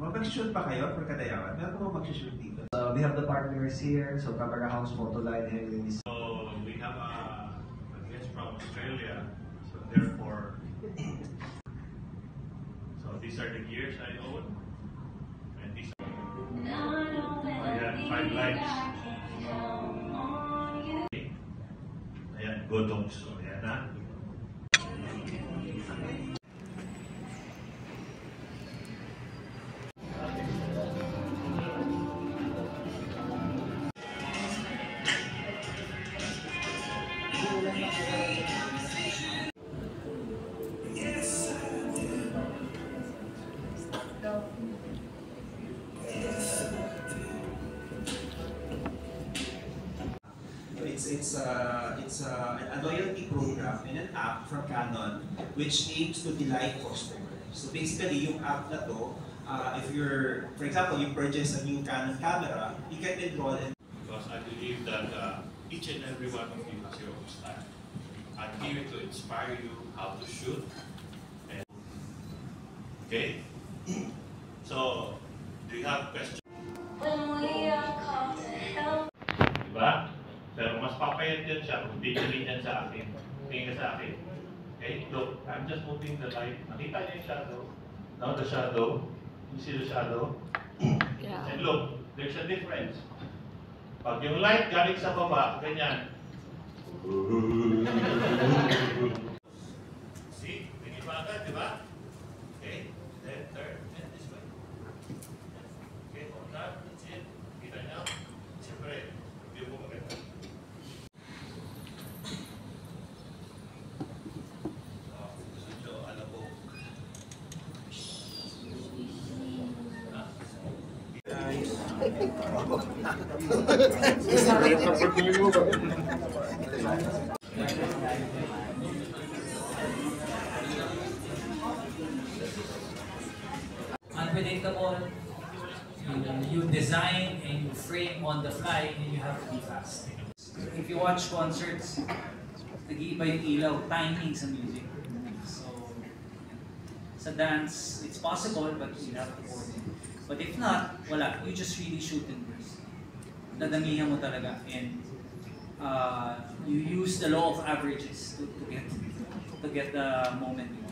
Mag-shoot pa kayo for Kadayawan? Meron po ba mag-shoot dito? We have the partners here, so Camera House, Photoline, Henry. So we have a guest from Australia, so therefore, so these are the gears I own, and these are, I have 5 lights. Ayan, Godong, so ayan na. It's a loyalty program and an app from Canon which aims to delight customers. So basically, yung app na to, if you're, for example, you purchase a new Canon camera, you can enroll in. Because I believe that each and every one of you has your own style. I'm here to inspire you how to shoot. And, okay? So, do you have questions? Diba? Pero mas papayat yan siya kung tingin yan sa akin. Tingin ka sa akin. Okay? Look, I'm just moving the light. Nakita niyo yung shadow? Now the shadow. You see the shadow? Yeah. And look, there's a difference. Pag yung light galing sa baba, ganyan. See? Tingin pa agad, di ba? Okay? Then turn. And this way. Okay, hold that. That's it. Kita niyo? Siyempre, hindi mo maganda. Unpredictable, you design and you frame on the fly and you have to be fast. If you watch concerts, nag-iiba yung ilaw, timing sa music. So, sa dance, it's possible but you have to coordinate. But if not, wala. You just really shoot and burst. Dadamihan mo talaga. And you use the law of averages to get the moment you want.